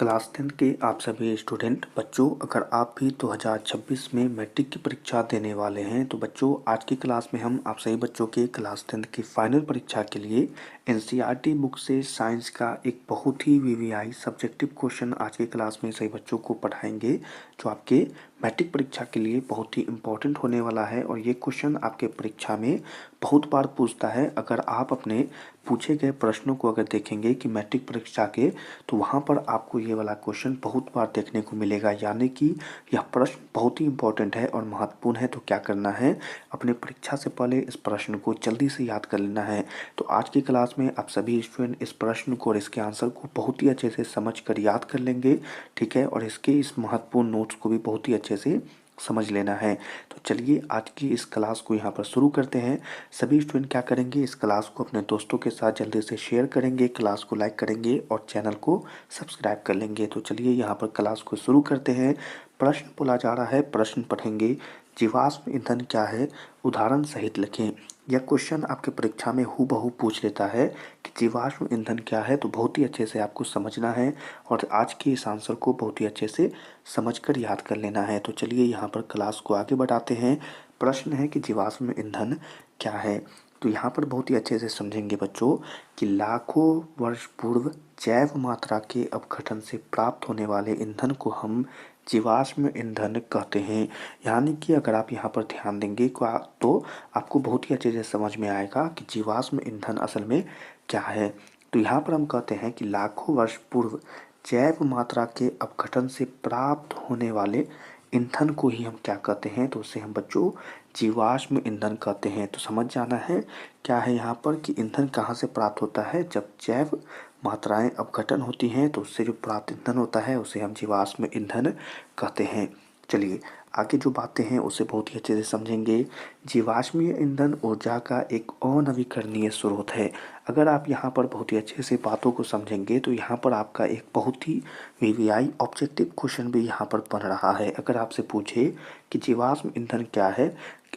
Class 10 के आप सभी स्टूडेंट बच्चों, अगर आप भी 2026 में मैट्रिक की परीक्षा देने वाले हैं तो बच्चों आज की क्लास में हम आप सभी बच्चों के क्लास 10 की फाइनल परीक्षा के लिए एनसीईआरटी बुक से साइंस का एक बहुत ही वीवीआई सब्जेक्टिव क्वेश्चन आज की क्लास में सभी बच्चों को पढ़ाएंगे जो आपके मैट्रिक परीक्षा के लिए बहुत ही इम्पोर्टेंट होने वाला है। और ये क्वेश्चन आपके परीक्षा में बहुत बार पूछता है। अगर आप अपने पूछे गए प्रश्नों को अगर देखेंगे कि मैट्रिक परीक्षा के, तो वहाँ पर आपको ये वाला क्वेश्चन बहुत बार देखने को मिलेगा, यानी कि यह प्रश्न बहुत ही इम्पोर्टेंट है और महत्वपूर्ण है। तो क्या करना है, अपने परीक्षा से पहले इस प्रश्न को जल्दी से याद कर लेना है। तो आज की क्लास में आप सभी स्टूडेंट इस प्रश्न को और इसके आंसर को बहुत ही अच्छे से समझ कर याद कर लेंगे, ठीक है। और इसके इस महत्वपूर्ण नोट्स को भी बहुत ही अच्छे से समझ लेना है। तो चलिए आज की इस क्लास को यहाँ पर शुरू करते हैं। सभी स्टूडेंट क्या करेंगे, इस क्लास को अपने दोस्तों के साथ जल्दी से शेयर करेंगे, क्लास को लाइक करेंगे और चैनल को सब्सक्राइब कर लेंगे। तो चलिए यहाँ पर क्लास को शुरू करते हैं। प्रश्न बोला जा रहा है, प्रश्न पढ़ेंगे। जीवाश्म ईंधन क्या है, उदाहरण सहित लिखें। यह क्वेश्चन आपके परीक्षा में हूबहू पूछ लेता है कि जीवाश्म ईंधन क्या है। तो बहुत ही अच्छे से आपको समझना है और आज के इस आंसर को बहुत ही अच्छे से समझकर याद कर लेना है। तो चलिए यहाँ पर क्लास को आगे बढ़ाते हैं। प्रश्न है कि जीवाश्म ईंधन क्या है। तो यहाँ पर बहुत ही अच्छे से समझेंगे बच्चों कि लाखों वर्ष पूर्व जैव मात्रा के अपघटन से प्राप्त होने वाले ईंधन को हम जीवाश्म ईंधन कहते हैं। यानी कि अगर आप यहाँ पर ध्यान देंगे तो आपको बहुत ही अच्छे से समझ में आएगा कि जीवाश्म ईंधन असल में क्या है। तो यहाँ पर हम कहते हैं कि लाखों वर्ष पूर्व जैव मात्रा के अपघटन से प्राप्त होने वाले ईंधन को ही हम क्या कहते हैं, तो उसे हम बच्चों जीवाश्म ईंधन कहते हैं। तो समझ जाना है क्या है यहाँ पर कि ईंधन कहाँ से प्राप्त होता है। जब जैव मात्राएं अपघटन होती हैं तो उससे जो प्राप्त ईंधन होता है उसे हम जीवाश्म ईंधन कहते हैं। चलिए आगे जो बातें हैं उसे बहुत ही अच्छे से समझेंगे। जीवाश्मीय ईंधन ऊर्जा का एक अनवीकरणीय स्रोत है। अगर आप यहाँ पर बहुत ही अच्छे से बातों को समझेंगे तो यहाँ पर आपका एक बहुत ही वीवीआई ऑब्जेक्टिव क्वेश्चन भी यहाँ पर बन रहा है। अगर आपसे पूछे कि जीवाश्म ईंधन क्या है,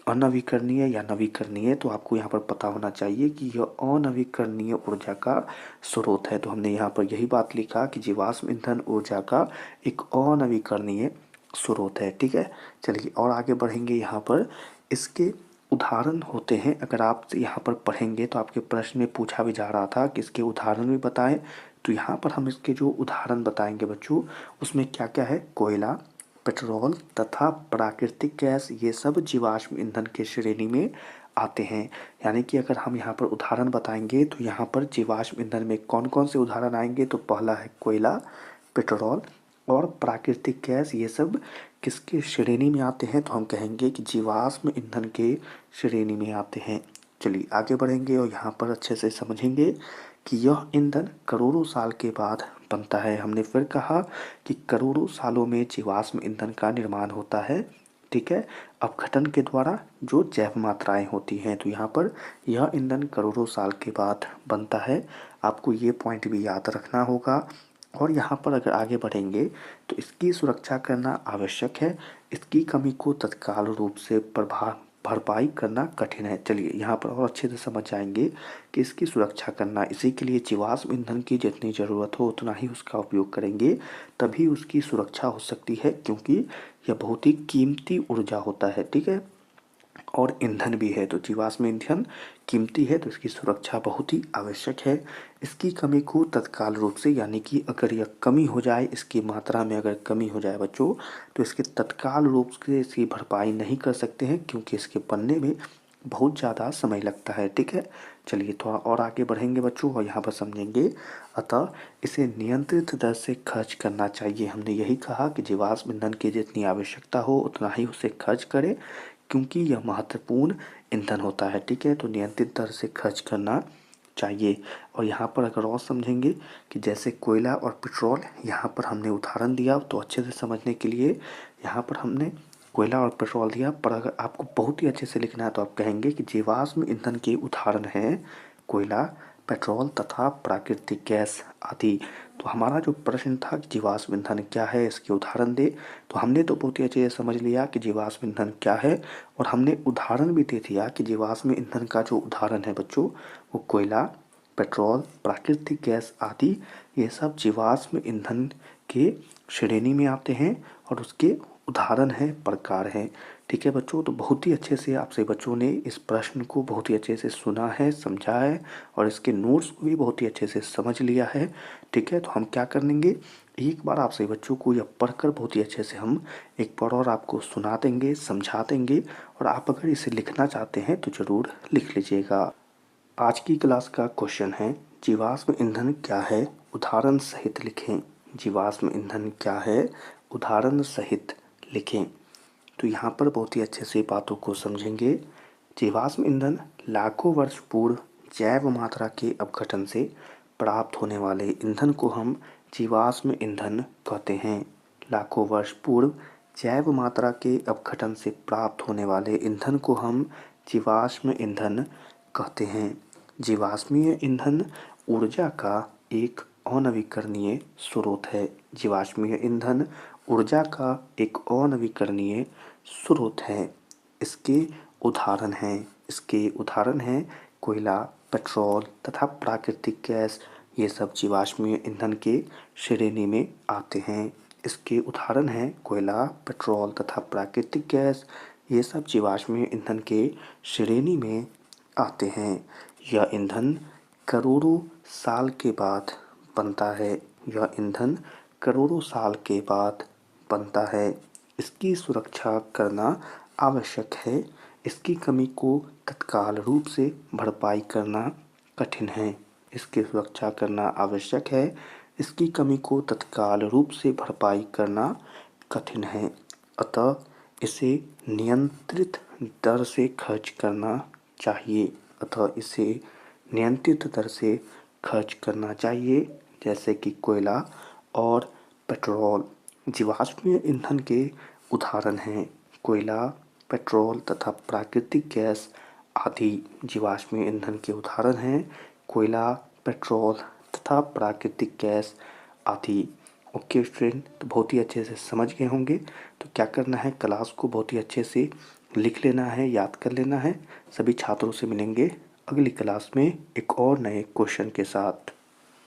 अनवीकरणीय या नवीकरणीय, तो आपको यहाँ पर पता होना चाहिए कि यह अनवीकरणीय ऊर्जा का स्रोत है। तो हमने यहाँ पर यही बात लिखा कि जीवाश्म ईंधन ऊर्जा का एक अनवीकरणीय स्रोत है, ठीक है। चलिए और आगे बढ़ेंगे। यहाँ पर इसके उदाहरण होते हैं। अगर आप यहाँ पर पढ़ेंगे तो आपके प्रश्न में पूछा भी जा रहा था कि इसके उदाहरण भी बताएं। तो यहाँ पर हम इसके जो उदाहरण बताएंगे बच्चों, उसमें क्या क्या है, कोयला, पेट्रोल तथा प्राकृतिक गैस, ये सब जीवाश्म ईंधन के श्रेणी में आते हैं। यानी कि अगर हम यहाँ पर उदाहरण बताएंगे तो यहाँ पर जीवाश्म ईंधन में कौन कौन से उदाहरण आएंगे, तो पहला है कोयला, पेट्रोल और प्राकृतिक गैस। ये सब किसके श्रेणी में आते हैं, तो हम कहेंगे कि जीवाश्म ईंधन के श्रेणी में आते हैं। चलिए आगे बढ़ेंगे और यहाँ पर अच्छे से समझेंगे कि यह ईंधन करोड़ों साल के बाद बनता है। हमने फिर कहा कि करोड़ों सालों में जीवाश्म ईंधन का निर्माण होता है, ठीक है, अपघटन के द्वारा जो जैव मात्राएं होती हैं। तो यहाँ पर यह ईंधन करोड़ों साल के बाद बनता है। आपको ये पॉइंट भी याद रखना होगा। और यहाँ पर अगर आगे बढ़ेंगे तो इसकी सुरक्षा करना आवश्यक है। इसकी कमी को तत्काल रूप से भरपाई करना कठिन है। चलिए यहाँ पर और अच्छे से समझ जाएंगे कि इसकी सुरक्षा करना, इसी के लिए जीवाश्म ईंधन की जितनी ज़रूरत हो उतना ही उसका उपयोग करेंगे, तभी उसकी सुरक्षा हो सकती है, क्योंकि यह बहुत ही कीमती ऊर्जा होता है, ठीक है, और ईंधन भी है। तो जीवाश्म ईंधन कीमती है तो इसकी सुरक्षा बहुत ही आवश्यक है। इसकी कमी को तत्काल रूप से, यानी कि अगर यह कमी हो जाए, इसकी मात्रा में अगर कमी हो जाए बच्चों, तो इसके तत्काल रूप से इसकी भरपाई नहीं कर सकते हैं, क्योंकि इसके बनने में बहुत ज़्यादा समय लगता है, ठीक है। चलिए थोड़ा और आगे बढ़ेंगे बच्चों और यहाँ पर समझेंगे। अतः इसे नियंत्रित दर से खर्च करना चाहिए। हमने यही कहा कि जीवाश्म ईंधन की जितनी आवश्यकता हो उतना ही उसे खर्च करें, क्योंकि यह महत्वपूर्ण ईंधन होता है, ठीक है। तो नियंत्रित दर से खर्च करना चाहिए। और यहाँ पर अगर और समझेंगे कि जैसे कोयला और पेट्रोल, यहाँ पर हमने उदाहरण दिया तो अच्छे से समझने के लिए यहाँ पर हमने कोयला और पेट्रोल दिया। पर अगर आपको बहुत ही अच्छे से लिखना है तो आप कहेंगे कि जीवाश्म ईंधन के उदाहरण हैं कोयला, पेट्रोल तथा प्राकृतिक गैस आदि। तो हमारा जो प्रश्न था कि जीवाश्म ईंधन क्या है, इसके उदाहरण दे, तो हमने तो बहुत ही अच्छे से समझ लिया कि जीवाश्म ईंधन क्या है, और हमने उदाहरण भी दे दिया कि जीवाश्म ईंधन का जो उदाहरण है बच्चों वो कोयला, पेट्रोल, प्राकृतिक गैस आदि ये सब जीवाश्म ईंधन के श्रेणी में आते हैं और उसके उदाहरण हैं, प्रकार हैं। ठीक है बच्चों, तो बहुत ही अच्छे से आप सभी बच्चों ने इस प्रश्न को बहुत ही अच्छे से सुना है, समझा है और इसके नोट्स को भी बहुत ही अच्छे से समझ लिया है। ठीक है, तो हम क्या कर लेंगे, एक बार आप सभी बच्चों को यह पढ़कर बहुत ही अच्छे से हम एक बार और आपको सुना देंगे, समझा देंगे और आप अगर इसे लिखना चाहते हैं तो ज़रूर लिख लीजिएगा। आज की क्लास का क्वेश्चन है, जीवाश्म ईंधन क्या है, उदाहरण सहित लिखें। जीवाश्म ईंधन क्या है, उदाहरण सहित लिखें। तो यहाँ पर बहुत ही अच्छे से बातों को समझेंगे। जीवाश्म ईंधन लाखों वर्ष पूर्व जैव मात्रा के अपघटन से प्राप्त होने वाले ईंधन को हम जीवाश्म ईंधन कहते हैं। लाखों वर्ष पूर्व जैव मात्रा के अपघटन से प्राप्त होने वाले ईंधन को हम जीवाश्म ईंधन कहते हैं। जीवाश्मीय ईंधन ऊर्जा का एक अनवीकरणीय स्रोत है। जीवाश्मीय ईंधन ऊर्जा का एक अनवीकरणीय स्रोत है। इसके उदाहरण हैं कोयला, पेट्रोल तथा प्राकृतिक गैस। ये सब जीवाश्मीय ईंधन के श्रेणी में आते हैं। इसके उदाहरण हैं कोयला, पेट्रोल तथा प्राकृतिक गैस। ये सब जीवाश्मीय ईंधन के श्रेणी में आते हैं। यह ईंधन करोड़ों साल के बाद बनता है। यह ईंधन करोड़ों साल के बाद बनता है। इसकी सुरक्षा करना आवश्यक है। इसकी कमी को तत्काल रूप से भरपाई करना कठिन है। इसकी सुरक्षा करना आवश्यक है। इसकी कमी को तत्काल रूप से भरपाई करना कठिन है। अतः इसे नियंत्रित दर से खर्च करना चाहिए। जैसे कि कोयला और पेट्रोल जीवाश्मीय ईंधन के उदाहरण हैं। कोयला, पेट्रोल तथा प्राकृतिक गैस आदि जीवाश्मीय ईंधन के उदाहरण हैं। कोयला, पेट्रोल तथा प्राकृतिक गैस आदि। ओके स्टूडेंट, तो बहुत ही अच्छे से समझ गए होंगे। तो क्या करना है, क्लास को बहुत ही अच्छे से लिख लेना है, याद कर लेना है। सभी छात्रों से मिलेंगे अगली क्लास में एक और नए क्वेश्चन के साथ।